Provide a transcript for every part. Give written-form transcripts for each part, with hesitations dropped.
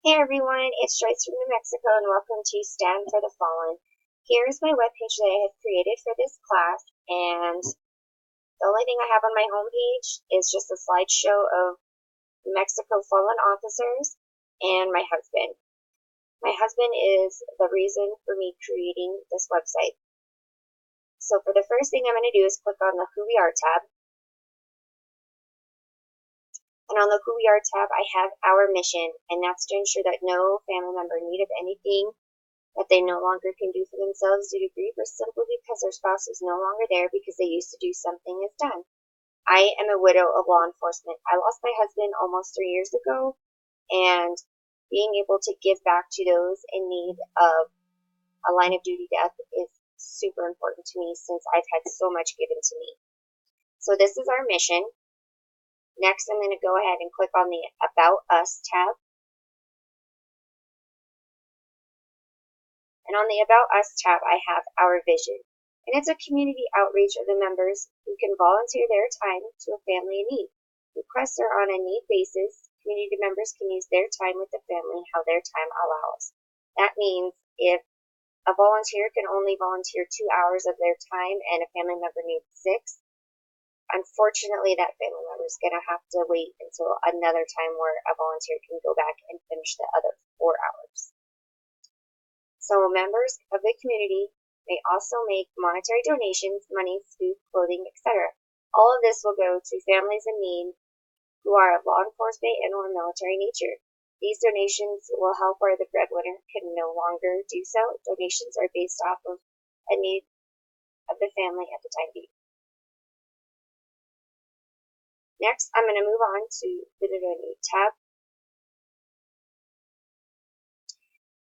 Hey everyone, it's Joyce from New Mexico and welcome to Stand for the Fallen. Here's my webpage that I have created for this class, and the only thing I have on my homepage is just a slideshow of New Mexico fallen officers and my husband. My husband is the reason for me creating this website. So for the first thing I'm going to do is click on the Who We Are tab. And on the Who We Are tab, I have our mission, and that's to ensure that no family member in need of anything that they no longer can do for themselves due to grief or simply because their spouse is no longer there because they used to do something is done. I am a widow of law enforcement. I lost my husband almost 3 years ago, and being able to give back to those in need of a line of duty death is super important to me since I've had so much given to me. So this is our mission. Next, I'm going to go ahead and click on the About Us tab. And on the About Us tab, I have our vision. And it's a community outreach of the members who can volunteer their time to a family in need. Requests are on a need basis. Community members can use their time with the family how their time allows. That means if a volunteer can only volunteer 2 hours of their time and a family member needs 6, unfortunately, that family member is going to have to wait until another time where a volunteer can go back and finish the other 4 hours. So members of the community may also make monetary donations, money, food, clothing, etc. All of this will go to families in need who are of law enforcement and or military nature. These donations will help where the breadwinner can no longer do so. Donations are based off of a need of the family at the time being. Next, I'm going to move on to the Donate tab.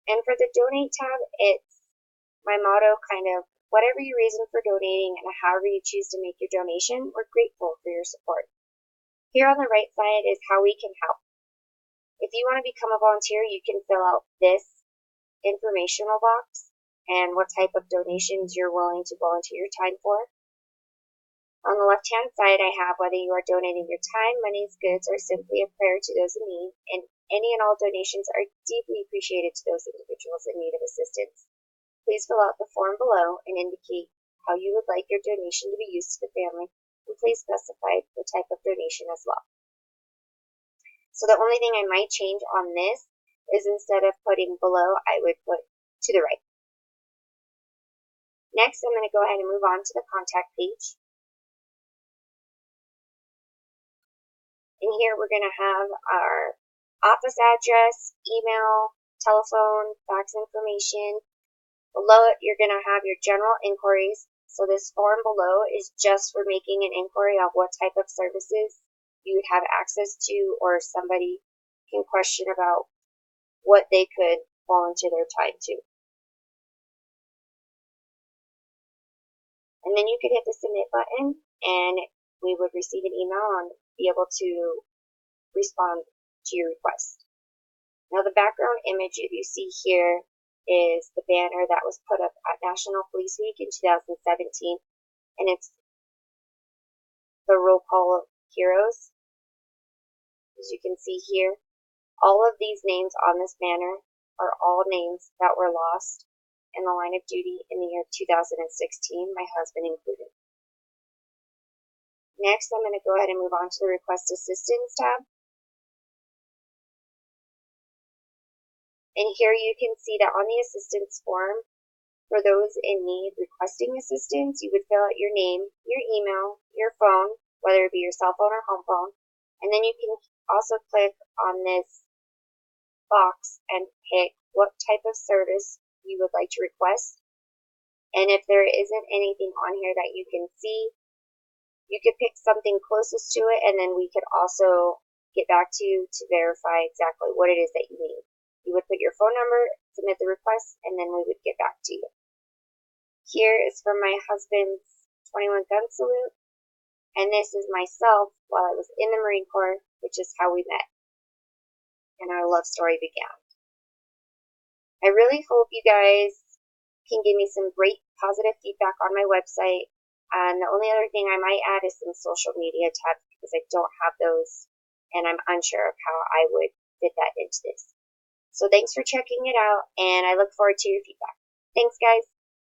And for the Donate tab, it's my motto, kind of, whatever your reason for donating and however you choose to make your donation, we're grateful for your support. Here on the right side is how we can help. If you want to become a volunteer, you can fill out this informational box and what type of donations you're willing to volunteer your time for. On the left-hand side, I have whether you are donating your time, monies, goods, or simply a prayer to those in need, and any and all donations are deeply appreciated to those individuals in need of assistance. Please fill out the form below and indicate how you would like your donation to be used to the family, and please specify the type of donation as well. So the only thing I might change on this is instead of putting below, I would put to the right. Next, I'm going to go ahead and move on to the contact page. And here we're going to have our office address, email, telephone, fax information. Below it, you're going to have your general inquiries. So this form below is just for making an inquiry of what type of services you would have access to, or somebody can question about what they could volunteer their time to. And then you could hit the submit button and we would receive an email and be able to respond to your request. Now the background image that you see here is the banner that was put up at National Police Week in 2017, and it's the roll call of heroes. As you can see here, all of these names on this banner are all names that were lost in the line of duty in the year 2016, my husband included. Next, I'm going to go ahead and move on to the Request Assistance tab. And here you can see that on the assistance form, for those in need requesting assistance, you would fill out your name, your email, your phone, whether it be your cell phone or home phone, and then you can also click on this box and pick what type of service you would like to request. And if there isn't anything on here that you can see, you could pick something closest to it, and then we could also get back to you to verify exactly what it is that you need. You would put your phone number, submit the request, and then we would get back to you. Here is from my husband's 21 gun salute, and this is myself while I was in the Marine Corps, which is how we met, and our love story began. I really hope you guys can give me some great positive feedback on my website. And the only other thing I might add is some social media tabs because I don't have those and I'm unsure of how I would fit that into this. So thanks for checking it out, and I look forward to your feedback. Thanks, guys.